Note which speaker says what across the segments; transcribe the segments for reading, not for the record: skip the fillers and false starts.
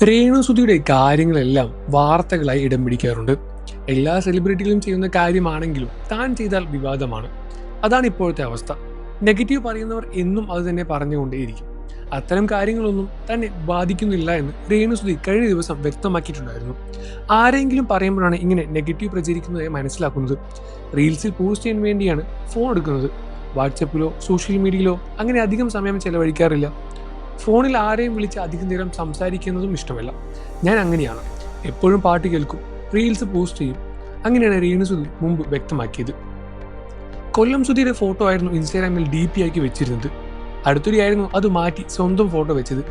Speaker 1: രേണുസുധിയുടെ കാര്യങ്ങളെല്ലാം വാർത്തകളായി ഇടം പിടിക്കാറുണ്ട്. എല്ലാ സെലിബ്രിറ്റികളും ചെയ്യുന്ന കാര്യമാണെങ്കിലും താൻ ചെയ്താൽ വിവാദമാണ്. അതാണ് ഇപ്പോഴത്തെ അവസ്ഥ. നെഗറ്റീവ് പറയുന്നവർ എന്നും അത് തന്നെ പറഞ്ഞുകൊണ്ടേയിരിക്കും. അത്തരം കാര്യങ്ങളൊന്നും തന്നെ ബാധിക്കുന്നില്ല എന്ന് രേണുസുധി കഴിഞ്ഞ ദിവസം വ്യക്തമാക്കിയിട്ടുണ്ടായിരുന്നു. ആരെങ്കിലും പറയുമ്പോഴാണ് ഇങ്ങനെ നെഗറ്റീവ് പ്രചരിക്കുന്നതായി മനസ്സിലാക്കുന്നത്. റീൽസിൽ പോസ്റ്റ് ചെയ്യാൻ വേണ്ടിയാണ് ഫോൺ എടുക്കുന്നത്. വാട്സപ്പിലോ സോഷ്യൽ മീഡിയയിലോ അങ്ങനെ അധികം സമയം ചെലവഴിക്കാറില്ല. ഫോണിൽ ആരെയും വിളിച്ച് അധികം നേരം സംസാരിക്കുന്നതും ഇഷ്ടമല്ല. ഞാൻ അങ്ങനെയാണ്. എപ്പോഴും പാട്ട് കേൾക്കും, റീൽസ് പോസ്റ്റ് ചെയ്യും. അങ്ങനെയാണ് രേണുസുധി മുമ്പ് വ്യക്തമാക്കിയത്. കൊല്ലം സുധിയുടെ ഫോട്ടോ ആയിരുന്നു ഇൻസ്റ്റാഗ്രാമിൽ DP ആക്കി വെച്ചിരുന്നത്. അടുത്തിടെയായിരുന്നു അത് മാറ്റി സ്വന്തം ഫോട്ടോ വെച്ചത്.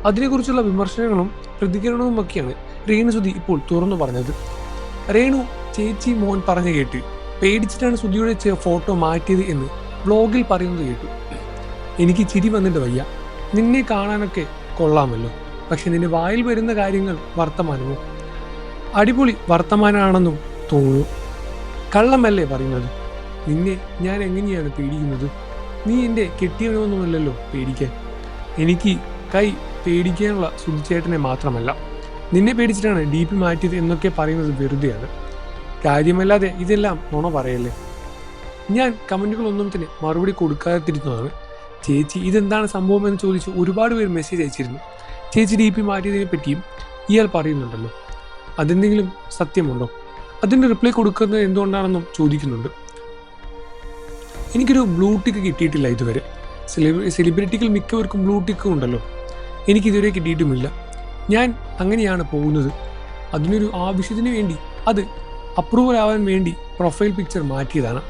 Speaker 1: അതിനെക്കുറിച്ചുള്ള വിമർശനങ്ങളും പ്രതികരണവുമൊക്കെയാണ് രേണുസുധി ഇപ്പോൾ തുറന്നു പറഞ്ഞത്. രേണു ചേച്ചി മോൻ പറഞ്ഞു കേട്ട് പേടിച്ചിട്ടാണ് സുധിയുടെ ഫോട്ടോ മാറ്റിയത് എന്ന് വ്ലോഗിൽ പറയുന്നത് കേട്ടു. എനിക്ക് ചിരി വന്നിട്ട് വയ്യ. നിന്നെ കാണാനൊക്കെ കൊള്ളാമല്ലോ, പക്ഷെ നിന്റെ വായിൽ വരുന്ന കാര്യങ്ങൾ വർത്തമാനമോ? അടിപൊളി വർത്തമാനാണെന്നും തോന്നുന്നു. കള്ളമല്ലേ പറയുന്നത്? നിന്നെ ഞാൻ എങ്ങനെയാണ് പേടിക്കുന്നത്? നീ എൻ്റെ കെട്ടിയവനൊന്നുമല്ലല്ലോ പേടിക്കാൻ. എനിക്ക് പേടിക്കാനുള്ള സുധിച്ചേട്ടനെ മാത്രമല്ല, നിന്നെ പേടിച്ചിട്ടാണ് DP മാറ്റിയത് എന്നൊക്കെ പറയുന്നത് വെറുതെയാണ്. കാര്യമല്ലാതെ ഇതെല്ലാം നുണ പറയല്ലേ. ഞാൻ കമൻറ്റുകളൊന്നും തന്നെ മറുപടി കൊടുക്കാതിരുന്നതാണ്. ചേച്ചി ഇതെന്താണ് സംഭവം എന്ന് ചോദിച്ച് ഒരുപാട് പേര് മെസ്സേജ് അയച്ചിരുന്നു. ചേച്ചി DP മാറ്റിയതിനെ പറ്റിയും ഇയാൾ പറയുന്നുണ്ടല്ലോ, അതെന്തെങ്കിലും സത്യമുണ്ടോ? അതിൻ്റെ റിപ്ലൈ കൊടുക്കുന്നത് എന്തുകൊണ്ടാണെന്നും ചോദിക്കുന്നുണ്ട്. എനിക്കൊരു ബ്ലൂ ടിക്ക് കിട്ടിയിട്ടില്ല ഇതുവരെ. സെലിബ്രിറ്റികൾ മിക്കവർക്കും ബ്ലൂ ടിക്ക് ഉണ്ടല്ലോ, എനിക്കിതുവരെ കിട്ടിയിട്ടുമില്ല. ഞാൻ അങ്ങനെയാണ് പോകുന്നത്. അതിനൊരു ആവശ്യത്തിന് വേണ്ടി, അത് അപ്രൂവൽ ആവാൻ വേണ്ടി പ്രൊഫൈൽ പിക്ചർ മാറ്റിയതാണ്.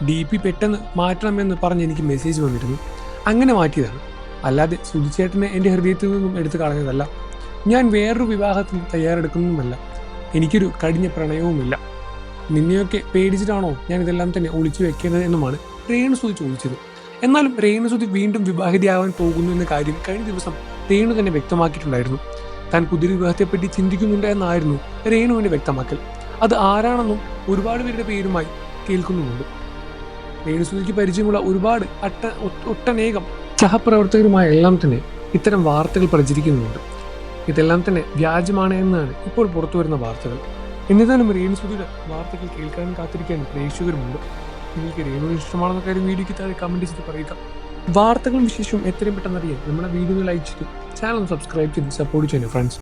Speaker 1: DP പെട്ടെന്ന് മാറ്റണമെന്ന് പറഞ്ഞ് എനിക്ക് മെസ്സേജ് വന്നിരുന്നു. അങ്ങനെ മാറ്റിയതാണ്. അല്ലാതെ സുധിച്ചേട്ടനെ എൻ്റെ ഹൃദയത്തിൽ നിന്നും എടുത്തു കളഞ്ഞതല്ല. ഞാൻ വേറൊരു വിവാഹത്തിന് തയ്യാറെടുക്കുന്നതുമല്ല. എനിക്കൊരു കഠിന പ്രണയവുമില്ല. നിന്നെയൊക്കെ പേടിച്ചിട്ടാണോ ഞാൻ ഇതെല്ലാം തന്നെ ഒളിച്ചു വെക്കുന്നത് എന്നുമാണ് രേണുസുധി ചോദിച്ചത്. എന്നാലും രേണുസുധി വീണ്ടും വിവാഹിതയാവാൻ പോകുന്നു എന്ന കാര്യം കഴിഞ്ഞ ദിവസം രേണു തന്നെ വ്യക്തമാക്കിയിട്ടുണ്ടായിരുന്നു. താൻ പുതിയ വിവാഹത്തെപ്പറ്റി ചിന്തിക്കുന്നുണ്ട് എന്നായിരുന്നു രേണുവിൻ്റെ വ്യക്തമാക്കൽ. അത് ആരാണെന്നും ഒരുപാട് പേരുടെ പേരുമായി കേൾക്കുന്നുമുണ്ട്. രേണുസുധിക്ക് പരിചയമുള്ള ഒരുപാട് ഒട്ടനേകം സഹപ്രവർത്തകരുമായ എല്ലാം തന്നെ ഇത്തരം വാർത്തകൾ പ്രചരിക്കുന്നുണ്ട്. ഇതെല്ലാം തന്നെ വ്യാജമാണ് എന്നാണ് ഇപ്പോൾ പുറത്തു വരുന്ന വാർത്തകൾ. എന്നിരുന്നാലും രേണുസുധിയുടെ വാർത്തകൾ കേൾക്കാനും കാത്തിരിക്കാനും പ്രേക്ഷകരുമുണ്ട്. നിങ്ങൾക്ക് രേണുവിന് ഇഷ്ടമാണെന്ന കാര്യം വീഡിയോയ്ക്ക് താഴെ കമൻറ്റ് ചെയ്ത് പറയുക. വാർത്തകളും വിശേഷവും എത്രയും പെട്ടെന്ന് അറിയാൻ നമ്മുടെ വീഡിയോ ലൈക്ക് ചെയ്തു ചാനൽ സബ്സ്ക്രൈബ് ചെയ്ത് സപ്പോർട്ട് ചെയ്യുന്നു ഫ്രണ്ട്സ്.